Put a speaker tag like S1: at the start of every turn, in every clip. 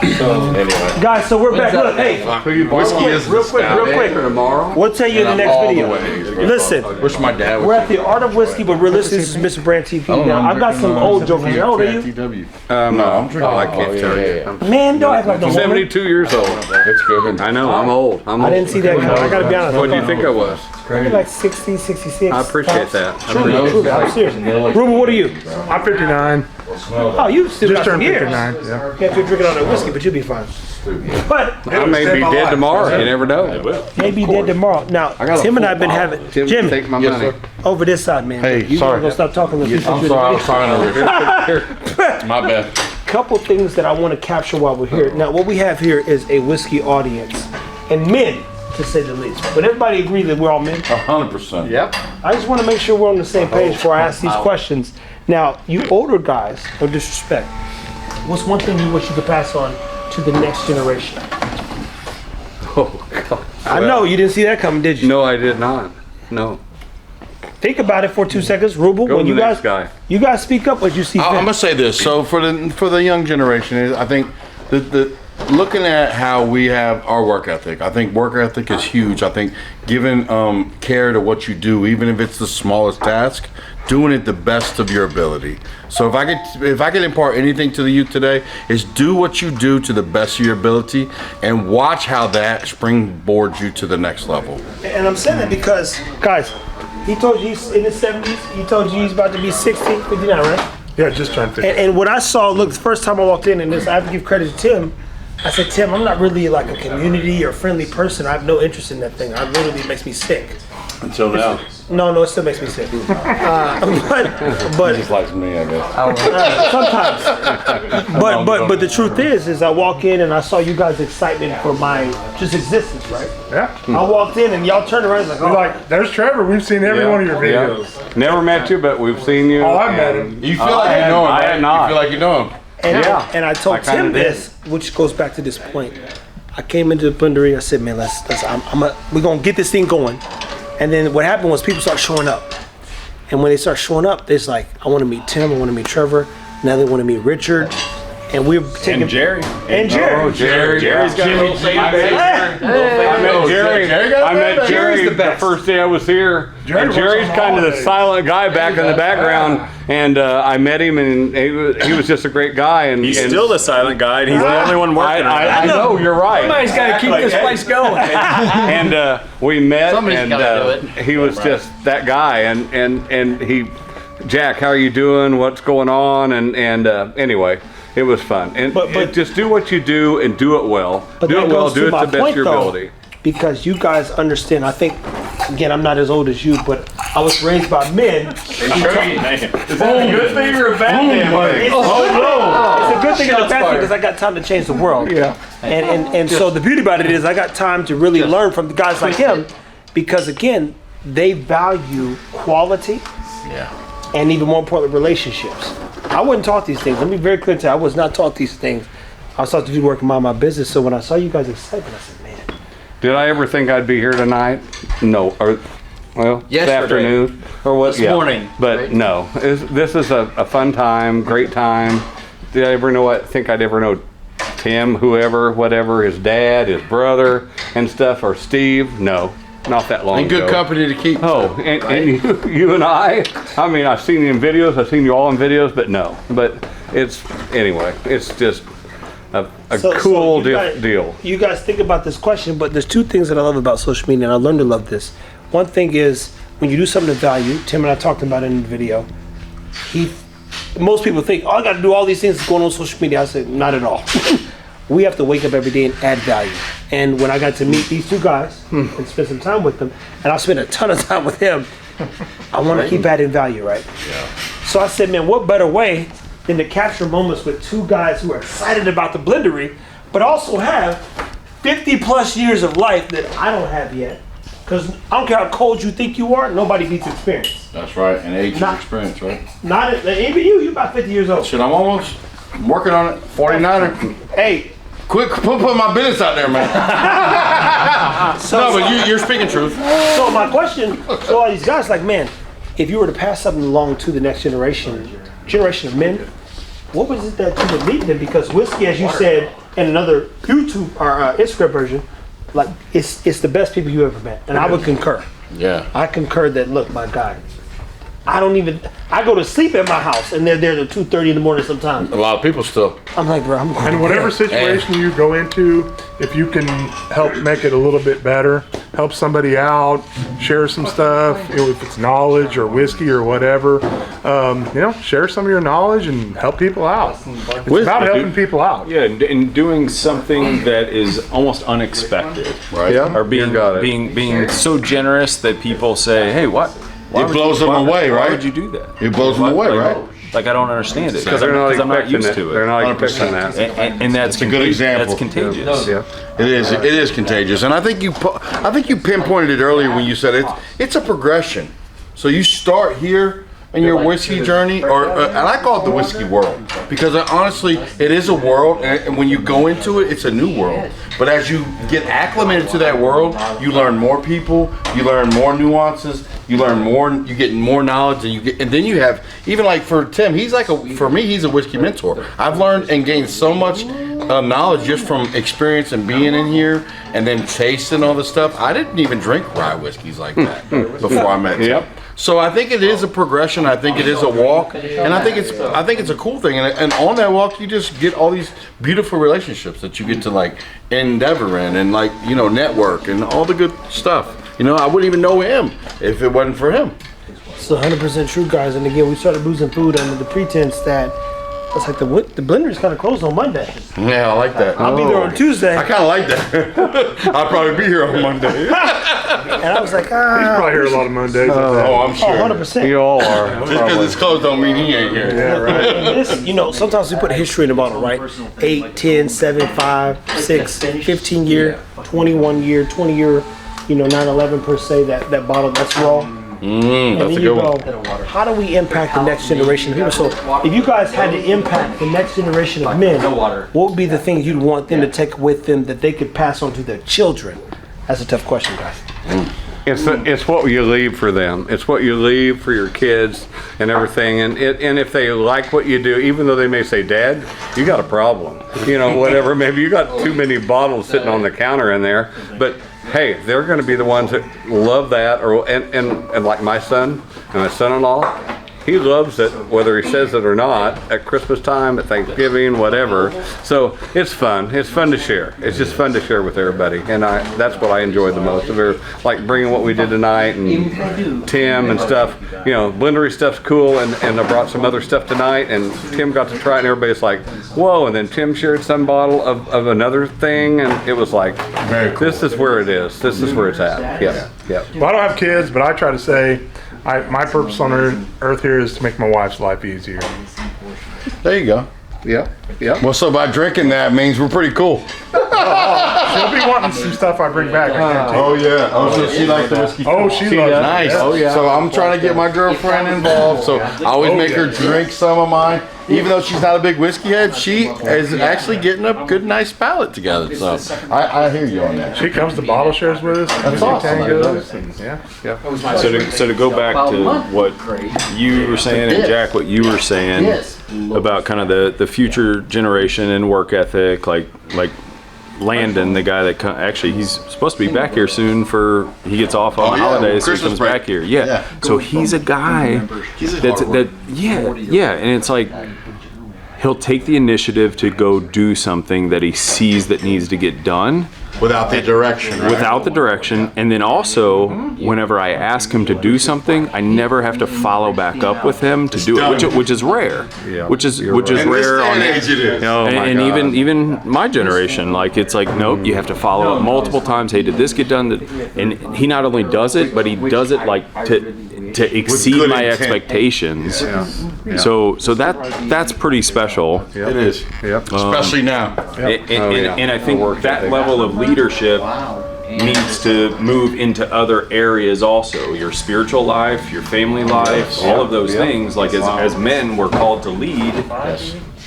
S1: So anyway,
S2: guys, so we're back. Look, hey,
S1: whiskey is
S2: real quick.
S3: Tomorrow.
S2: We'll tell you in the next video. Listen,
S3: Wish my dad would.
S2: we're at the Art of Whiskey, but realistically, this is Mr. Brand TV. Now, I've got some old jokes. How old are you?
S3: No, I'm drinking. I can't tell you.
S2: Man, don't act like no woman.
S4: 72 years old.
S3: It's good.
S4: I know, I'm old.
S2: I didn't see that coming. I gotta be honest.
S4: What do you think I was?
S2: Maybe like 60, 66.
S4: I appreciate that.
S2: Truly, I'm serious. Ruben, what are you?
S5: I'm 59.
S2: Oh, you still
S5: Just
S2: got some
S5: turned
S2: years.
S5: 59. Yeah.
S2: You have to drink all that whiskey, but you'll be fine. But
S4: I may be dead tomorrow. You never know.
S2: maybe dead tomorrow. Now, Tim and I have been having
S4: Tim,
S2: Jimmy
S4: take my money.
S2: over this side, man.
S5: Hey,
S2: you
S5: sorry.
S2: gonna stop talking to people.
S3: I'm sorry, I was trying to. My bad.
S2: Couple things that I want to capture while we're here. Now, what we have here is a whiskey audience, and men, to say the least. But everybody agree that we're all men.
S3: 100%.
S1: yep.
S2: I just want to make sure we're on the same page before I ask these questions. Now, you older guys, no disrespect, what's one thing you wish you could pass on to the next generation?
S4: Oh, God.
S2: I know you didn't see that coming, did you?
S4: No, I did not. No.
S2: Think about it for 2 seconds, Rubel.
S4: Go
S2: When
S4: to
S2: you
S4: the
S2: guys,
S4: next guy.
S2: you guys speak up, what you see fit.
S3: I'm gonna say this. So for the young generation, I think the looking at how we have our work ethic. I think work ethic is huge. I think giving care to what you do, even if it's the smallest task, doing it the best of your ability. So if I could impart anything to the youth today, is do what you do to the best of your ability, and watch how that springboards you to the next level.
S2: And I'm saying that because, guys, he told you he's in his 70s. He told you he's about to be 60, 59, right?
S5: Yeah, just turned 50.
S2: And what I saw, look, the first time I walked in, and this, I have to give credit to Tim. I said, Tim, I'm not really like a community or friendly person. I have no interest in that thing. It makes me sick.
S3: Until now.
S2: No, it still makes me sick. But
S3: Just like me, I guess.
S2: sometimes. But the truth is I walk in and I saw you guys' excitement for my just existence, right?
S5: Yeah.
S2: I walked in and y'all turned around and was like,
S5: We're
S2: oh,
S5: like, there's Trevor. We've seen every one of your videos.
S4: Never met you, but we've seen you.
S5: Oh, I met him.
S3: You feel like you know him,
S4: I
S3: right?
S4: had not.
S3: You feel like you know him.
S2: and I told
S4: I kinda
S2: Tim
S4: did.
S2: this, which goes back to this point. I came into the Blendery. I said, man, we're gonna get this thing going. And then what happened was people start showing up. And when they start showing up, it's like, I want to meet Tim, I want to meet Trevor. Now they want to meet Richard. And we're taking
S1: Jerry.
S2: And Jerry.
S4: Oh, Jerry.
S1: Jerry's got a little baby.
S4: I met Jerry. I met Jerry the first day I was here.
S5: Jerry
S4: And Jerry's
S5: works on
S4: kind of the
S5: holidays.
S4: silent guy back in the background. And I met him, and he was just a great guy. And
S1: He's still the silent guy, and he's the only one working.
S4: I know, you're right.
S1: Somebody's got to keep this place going.
S4: And we met,
S6: Somebody's gotta do
S4: and he was just that guy. And he, Jack, how are you doing? What's going on? And anyway. It was fun, and
S2: But
S4: just do what you do and do it well.
S2: But
S4: Do
S2: that
S4: it well.
S2: goes
S4: Do
S2: to
S4: it
S2: my
S4: to the best
S2: point,
S4: of your
S2: though,
S4: ability.
S2: because you guys understand. I think, again, I'm not as old as you, but I was raised by men.
S1: Is that a good thing or a bad thing?
S2: It's a good thing and a bad thing because I got time to change the world.
S5: Yeah.
S2: And so the beauty about it is I got time to really learn from the guys like him, because again, they value quality. And even more importantly, relationships. I wasn't taught these things. Let me be very clear to you. I was not taught these things. I was taught to do work and mind my business. So when I saw you guys excited, I said, man.
S4: Did I ever think I'd be here tonight? No. Or, well, this
S6: Yesterday.
S4: afternoon or what?
S6: This morning,
S4: But
S6: right?
S4: no, this is a fun time, great time. Did I ever think I'd ever know Tim, whoever, whatever, his dad, his brother, and stuff, or Steve? No, not that long
S3: And good
S4: ago.
S3: company to keep.
S4: Oh, and you and I mean, I've seen you in videos, I've seen you all in videos, but no. But anyway, it's just a
S2: So
S4: cool
S2: you guys-
S4: deal.
S2: You guys think about this question, but there's two things that I love about social media, and I learned to love this. One thing is when you do something of value. Tim and I talked about it in the video. Most people think, oh, I got to do all these things going on social media. I said, not at all. We have to wake up every day and add value. And when I got to meet these two guys and spend some time with them, and I spent a ton of time with him, I want to keep adding value, right? Yeah. So I said, man, what better way than to capture moments with two guys who are excited about the Blendery, but also have 50 plus years of life that I don't have yet. Because I don't care how cold you think you are, nobody beats experience.
S3: That's right, and age
S2: Not-
S3: and experience, right?
S2: Not even you're about 50 years old.
S3: Shit, I'm working on it. 49er.
S2: Hey,
S3: Quit putting my business out there, man. No, but you're speaking truth.
S2: so my question to all these guys, like, man, if you were to pass something along to the next generation of men, what was it that you were leading in? Because whiskey, as you said in another YouTube or Instagram version, like it's the best people you ever met, and I would concur.
S3: Yeah.
S2: I concur that. Look, my guy, I go to sleep at my house, and they're there till 2:30 in the morning sometimes.
S3: A lot of people still.
S2: I'm like, bro, I'm
S5: And whatever situation you go into, if you can help make it a little bit better, help somebody out, share some stuff, if it's knowledge or whiskey or whatever, share some of your knowledge and help people out. It's about helping people out.
S1: Yeah, and doing something that is almost unexpected,
S3: Right.
S4: Yeah.
S1: or being so generous that people say, "Hey, what?"
S3: It blows them away,
S1: Why
S3: right?
S1: would you do that?
S3: It blows them away, right?
S1: Like I don't understand it because
S4: They're not
S1: I'm not
S4: expecting
S1: used
S4: it.
S1: to
S4: They're
S1: it.
S4: not expecting that.
S1: And that's
S3: a good example.
S1: That's contagious.
S4: Yeah.
S3: It is contagious, and I think you pinpointed it earlier when you said it's a progression. So you start here in your whiskey journey, and I call it the whiskey world because honestly, it is a world, and when you go into it, it's a new world. But as you get acclimated to that world, you learn more people, you learn more nuances, you learn more, you get more knowledge, and then you have even like for Tim, he's a whiskey mentor. I've learned and gained so much knowledge just from experience and being in here, and then tasting all the stuff. I didn't even drink rye whiskeys like that before I met Tim.
S4: Yep.
S3: So I think it is a progression. I think it is a walk, and I think it's a cool thing. And on that walk, you just get all these beautiful relationships that you get to like endeavor in, and like network and all the good stuff. I wouldn't even know him if it wasn't for him.
S2: It's 100% true, guys. And again, we started boozing food under the pretense that it's like the Blendery's kind of closed on Monday.
S3: Yeah, I like that.
S2: I'll be there on Tuesday.
S3: I kind of like that. I'll probably be here on Monday.
S2: And I was like,
S5: He's probably here a lot of Mondays.
S3: Oh, I'm sure.
S2: 100%.
S4: You all are.
S3: Just because it's closed don't mean he ain't here.
S5: Yeah, right.
S2: And this, sometimes we put history in the bottle, right? 8, 10, 7, 5, 6, 15 year, 21 year, 20 year, 9/11 per se, that bottle, that's raw. And
S3: That's a
S2: then you
S3: good
S2: go,
S3: one.
S2: how do we impact the next generation of people? So if you guys had to impact the next generation of men, what would be the things you'd want them to take with them that they could pass on to their children? That's a tough question, guys.
S4: It's what you leave for them. It's what you leave for your kids and everything. And if they like what you do, even though they may say, "Dad, you got a problem," whatever. Maybe you got too many bottles sitting on the counter in there. But hey, they're going to be the ones that love that. And like my son and my son-in-law, he loves it, whether he says it or not, at Christmas time, at Thanksgiving, whatever. So it's fun. It's fun to share. It's just fun to share with everybody. And that's what I enjoy the most. Like bringing what we did tonight and Tim and stuff. Blendery stuff's cool. And I brought some other stuff tonight. And Tim got to try it. And everybody's like, whoa. And then Tim shared some bottle of another thing. And it was like,
S3: Very cool.
S4: This is where it is. This is where it's at. Yeah.
S5: Well, I don't have kids, but I try to say, my purpose on earth here is to make my wife's life easier.
S3: There you go.
S4: Yeah.
S3: Well, so by drinking that means we're pretty cool.
S5: She'll be wanting some stuff I bring back. I guarantee.
S3: Oh yeah. Oh, so she likes the whiskey.
S5: Oh, she loves it.
S3: Nice.
S5: Yeah.
S4: Oh, yeah.
S3: So I'm trying to get my girlfriend involved. So I always make her drink some of mine. Even though she's not a big whiskey head, she is actually getting a good, nice palate together. So I hear you on that.
S5: She comes to bottle shares with us.
S3: That's awesome.
S1: So to go back to what you were saying and Jack, what you were saying about kind of the future generation and work ethic, like Landon, the guy that actually he's supposed to be back here soon he gets off on the holidays, so he comes back here. Yeah. So he's a guy and it's like he'll take the initiative to go do something that he sees that needs to get done.
S3: Without the direction, right?
S1: Without the direction, and then also, whenever I ask him to do something, I never have to follow back up with him to do it, which is rare.
S4: Yeah.
S1: Which is
S3: In this
S1: rare
S3: day
S1: on
S3: and age it is.
S4: Oh, my
S1: and
S4: God.
S1: even my generation, like it's like nope, you have to follow up multiple times. Hey, did this get done? And he not only does it, but he does it like to exceed
S3: good
S1: my
S3: intent.
S1: expectations.
S4: Yeah.
S1: So that's pretty special.
S3: It is.
S4: Yep.
S3: Especially now.
S1: And I think that level of leadership needs to move into other areas also. Your spiritual life, your family life, all of those things. Like as men, we're called to lead.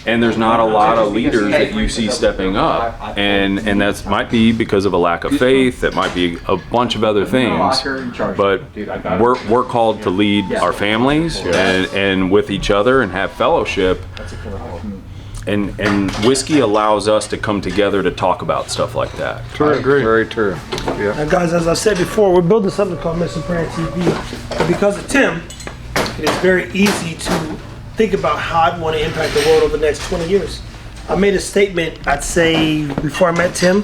S1: And there's not a lot of leaders that you see stepping up, and that might be because of a lack of faith. That might be a bunch of other things, but we're called to lead our families and with each other and have fellowship. And whiskey allows us to come together to talk about stuff like that.
S4: True, I agree. Very true. Yeah.
S2: Now, guys, as I said before, we're building something called Mr. Brand TV. But because of Tim, it is very easy to think about how I'd want to impact the world over the next 20 years. I made a statement, I'd say, before I met Tim.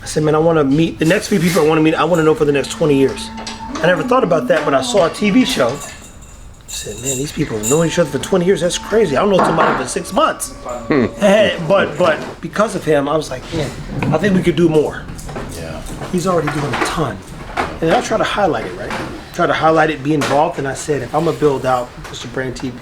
S2: I said, man, I want to meet the next few people I want to meet. I want to know for the next 20 years. I never thought about that, but I saw a TV show. I said, man, these people have known each other for 20 years. That's crazy. I don't know somebody for 6 months. But because of him, I was like, man, I think we could do more.
S3: Yeah.
S2: He's already doing a ton. And then I try to highlight it, right? Try to highlight it, be involved. And I said, if I'm going to build out Mr. Brand TV,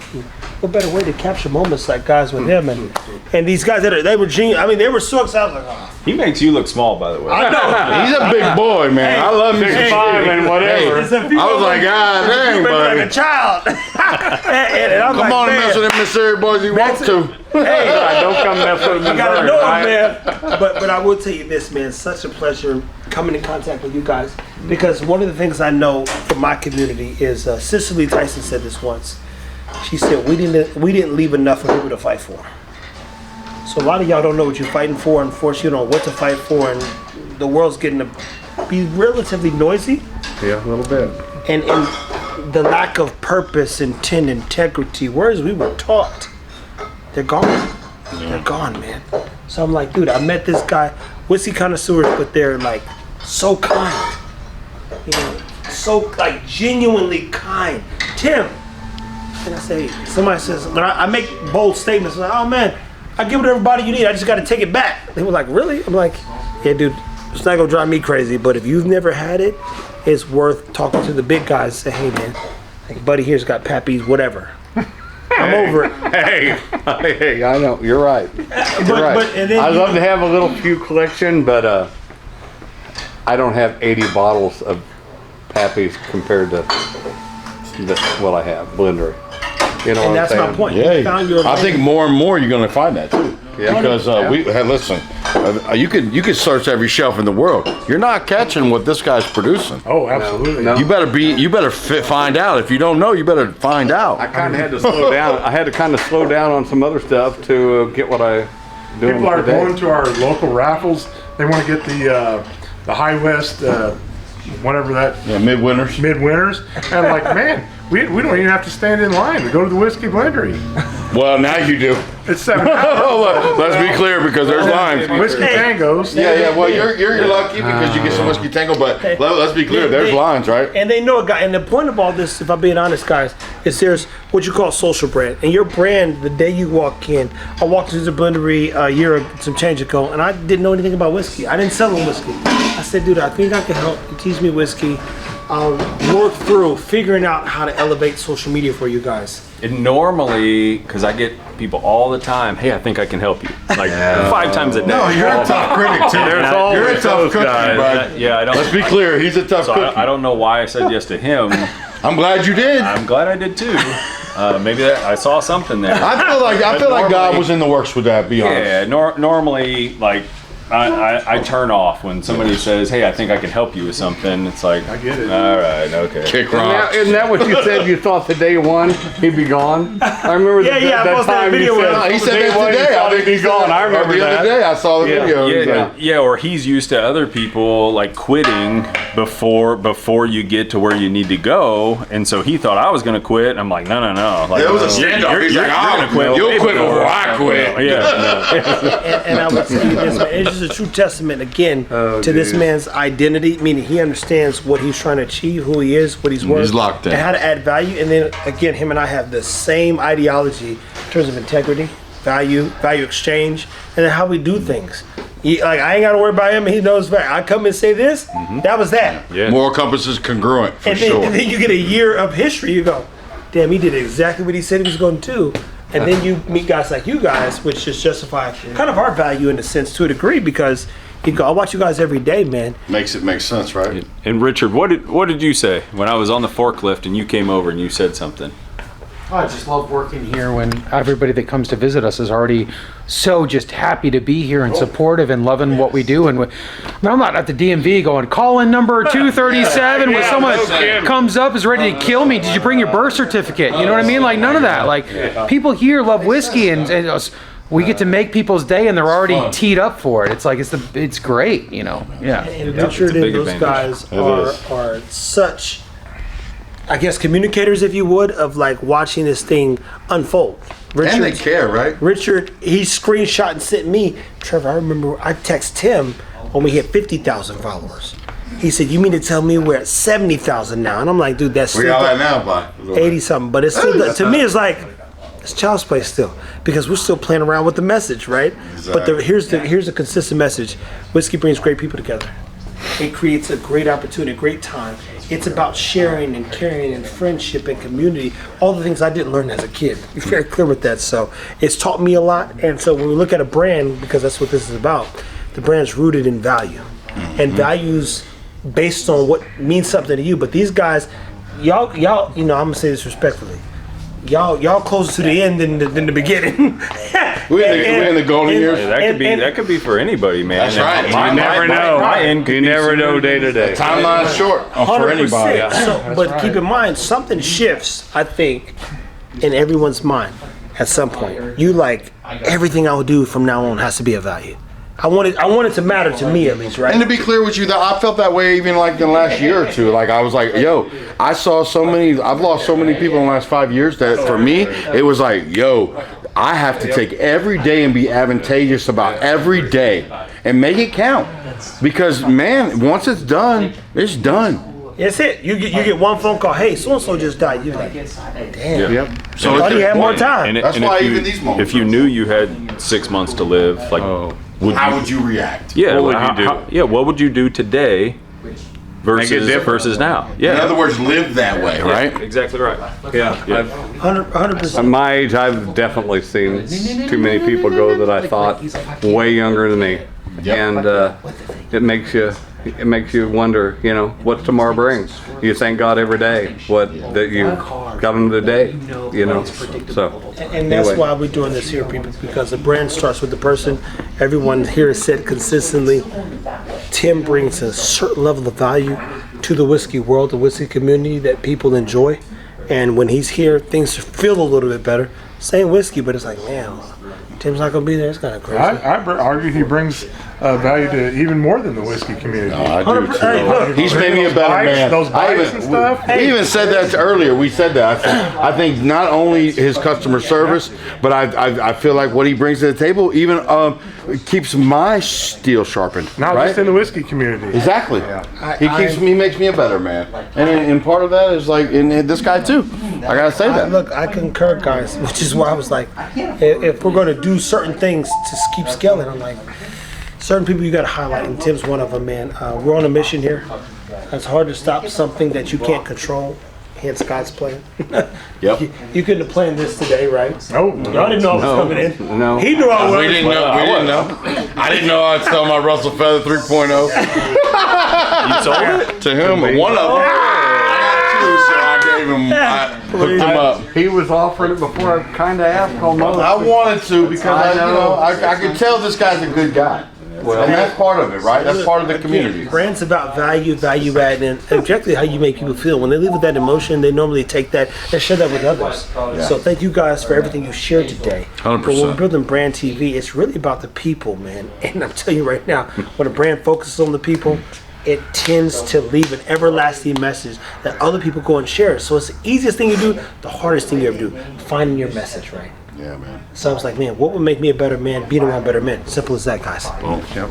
S2: what better way to capture moments like guys with him and these guys they were genius. I mean, they were so excited. Like, oh.
S1: He makes you look small, by the way.
S3: I know. He's a big boy, man.
S2: Hey,
S3: I love him.
S4: 6'5" and whatever.
S3: I was like, God dang, buddy.
S2: Like a child. and I'm
S3: Come
S2: like,
S3: on and
S2: man,
S3: mess with them Missouri boys you want to.
S2: hey,
S4: Don't come mess with me.
S2: you gotta know him, man. But I will tell you this, man. Such a pleasure coming in contact with you guys, because one of the things I know from my community is Cicely Tyson said this once. She said we didn't leave enough for people to fight for. So a lot of y'all don't know what you're fighting for. Unfortunately, you don't know what to fight for, and the world's getting to be relatively noisy.
S4: Yeah, a little bit.
S2: And the lack of purpose, intent, integrity, words we were taught, they're gone. They're gone, man. So I'm like, dude, I met this guy, whiskey connoisseurs, but they're like so kind. You know, so like genuinely kind. Tim. And I say, somebody says, when I make bold statements, like, oh man, I give it to everybody you need, I just gotta take it back. They were like, really? I'm like, yeah, dude, it's not gonna drive me crazy, but if you've never had it, it's worth talking to the big guys. Say, hey man, like, buddy here's got Pappy's, whatever. I'm over it.
S4: Hey, I know, you're right. You're right.
S2: But and then
S4: I'd love to have a little few collection, but I don't have 80 bottles of Pappy's compared to what I have, Blendery. You know
S2: and
S4: what
S2: that's
S4: I'm saying?
S2: my point.
S3: Yeah,
S2: You found your
S3: I
S2: lane.
S3: think more and more you're going to find that too.
S4: Yeah.
S3: Because we hey, listen, you could search every shelf in the world. You're not catching what this guy's producing.
S5: Oh, absolutely.
S4: No.
S3: You better find out. If you don't know, you better find out.
S4: I kind of had to slow down. I had to kind of slow down on some other stuff to get what I doing
S5: People are
S4: today.
S5: going to our local raffles. They want to get the High West, whatever that
S3: Midwinters.
S5: midwinters, and I'm like, man, we don't even have to stand in line to go to the whiskey blendery.
S3: Well, now you do.
S5: It's 7 hours.
S3: Let's be clear because there's lines.
S5: Whiskey tangos.
S3: Yeah. Well, you're lucky because you get some whiskey tango, but let's be clear. There's lines, right?
S2: And they know a guy. And the point of all this, if I'm being honest, guys, is there's what you call social brand. And your brand, the day you walk in, I walked into the Blendery a year or some change ago, and I didn't know anything about whiskey. I didn't sell them whiskey. I said, dude, I think I can help you teach me whiskey. I'll work through figuring out how to elevate social media for you guys.
S1: And normally, because I get people all the time, hey, I think I can help you. Like 5 times a day.
S3: No, you're a tough critic too. You're a tough cookie, bud.
S1: Yeah, I don't.
S3: Let's be clear. He's a tough
S1: So
S3: cookie.
S1: I don't know why I said yes to him.
S3: I'm glad you did.
S1: I'm glad I did too. Maybe I saw something there.
S3: I feel like God
S1: normally-
S3: was in the works with that. Be honest.
S1: Yeah, normally, like, I turn off when somebody says, hey, I think I can help you with something. It's like,
S5: I get it.
S1: All right, okay.
S3: Kick
S4: Now,
S3: rocks.
S4: isn't that what you said you thought the day one he'd be gone? I remember
S2: Yeah, I
S4: that
S2: posted that
S4: time
S2: video
S4: you
S2: with
S4: said,
S2: him.
S3: He said
S4: day
S3: that
S4: one, you
S3: today.
S4: thought he'd be gone. I remember
S3: the
S4: that.
S3: other day. I saw the video. He was like,
S1: Yeah, or he's used to other people like quitting before you get to where you need to go, and so he thought I was gonna quit. I'm like, no. Like,
S3: There was a standoff. He's like, you'll quit before I quit.
S1: Yeah.
S2: And I would tell you this, man, it's just a true testament again to this man's identity, meaning he understands what he's trying to achieve, who he is, what he's worth,
S3: He's locked in.
S2: and how to add value. And then again, him and I have the same ideology in terms of integrity, value exchange, and then how we do things. Like, I ain't got to worry about him. He knows back. I come and say this, that was that.
S1: Yeah.
S3: Moral compass is congruent for
S2: And
S3: sure.
S2: then you get a year of history. You go, damn, he did exactly what he said he was going to. And then you meet guys like you guys, which just justify kind of our value in a sense to a degree, because you go, I watch you guys every day, man.
S3: Makes sense, right?
S1: And Richard, what did you say when I was on the forklift and you came over and you said something?
S6: I just love working here when everybody that comes to visit us is already so just happy to be here and supportive and loving what we do. And I'm not at the DMV going, call in number 237 when someone comes up is ready to kill me. Did you bring your birth certificate? You know what I mean? Like, none of that. Like, people here love whiskey and we get to make people's day, and they're already teed up for it. It's like it's great, you know. Yeah.
S2: And Richard and those guys are such, I guess, communicators, if you would, of like watching this thing unfold.
S3: And they care, right?
S2: Richard, he screenshot and sent me. Trevor, I remember I text Tim when we hit 50,000 followers. He said, "You mean to tell me we're at 70,000 now?" And I'm like, "Dude, that's
S3: We
S2: still
S3: all at now, by
S2: 80 something." But it's still to me, it's like it's child's play still because we're still playing around with the message, right? But here's a consistent message: whiskey brings great people together. It creates a great opportunity, a great time. It's about sharing and caring and friendship and community. All the things I didn't learn as a kid. You're very clear with that. So it's taught me a lot. And so when we look at a brand, because that's what this is about, the brand's rooted in value and values based on what means something to you. But these guys, y'all, you know, I'm gonna say this respectfully. Y'all closer to the end than the beginning.
S3: We're in the golden years.
S1: That could be for anybody, man.
S3: That's right.
S1: You never know.
S4: You never know day to day.
S3: Timeline's short for anybody.
S2: 100%. So, but keep in mind, something shifts, I think, in everyone's mind at some point. You like, everything I will do from now on has to be of value. I want it to matter to me, at least, right?
S3: And to be clear with you, I felt that way even like in the last year or two. Like I was like, yo, I've lost so many people in the last 5 years that for me, it was like, yo, I have to take every day and be advantageous about every day and make it count. Because man, once it's done, it's done.
S2: That's it. You get one phone call. Hey, so and so just died. You're like, damn.
S1: Yep.
S2: So I thought he had more time.
S3: That's why even these moments.
S1: If you knew you had 6 months to live, like,
S3: how would you react?
S1: Yeah.
S4: What would you do?
S1: What would you do today versus now? Yeah.
S3: In other words, live that way, right?
S1: Exactly right.
S4: Yeah.
S2: 100%.
S4: At my age, I've definitely seen too many people go that I thought way younger than me, and it makes you wonder, you know, what tomorrow brings. You thank God every day that you got another day, you know. So,
S2: And that's why we're doing this here, people, because the brand starts with the person. Everyone here is said consistently. Tim brings a certain level of value to the whiskey world, the whiskey community that people enjoy. And when he's here, things feel a little bit better. Same whiskey, but it's like, man, Tim's not going to be there. It's kind of crazy.
S5: I argue he brings value to even more than the whiskey community.
S3: I do too.
S2: Hey, look,
S3: He's made me a better man.
S5: Those bikes and stuff.
S3: We even said that earlier. We said that. I think not only his customer service, but I feel like what he brings to the table even keeps my steel sharpened.
S5: Not
S3: right?
S5: just in the whiskey community.
S3: Exactly. He makes me a better man, and part of that is like, and this guy too. I gotta say that.
S2: Look, I concur, guys, which is why I was like, if we're going to do certain things to keep scaling, I'm like, certain people you got to highlight, and Tim's one of them, man. We're on a mission here. It's hard to stop something that you can't control. Hence God's plan.
S3: Yep.
S2: You couldn't have planned this today, right?
S5: No.
S2: Y'all didn't know I was coming in.
S4: No.
S2: He knew I was.
S3: We didn't know. I didn't know I'd sell my Russell Feather 3.0.
S1: You sold it?
S3: To him, one of them. So I gave him. I hooked him up.
S4: he was offering it before I kind of asked almost.
S3: I wanted to because I could tell this guy's a good guy. Well, and that's part of it, right? That's part of the community.
S2: Brand's about value add, and objectively how you make people feel. When they leave with that emotion, they normally take that and share that with others. So thank you guys for everything you shared today.
S3: 100%.
S2: But when we're building Brand TV, it's really about the people, man. And I'm telling you right now, when a brand focuses on the people, it tends to leave an everlasting message that other people go and share. So it's the easiest thing you do, the hardest thing you ever do, finding your message, right?
S3: Yeah, man.
S2: So I was like, man, what would make me a better man? Being around better men. Simple as that, guys.
S3: Yep.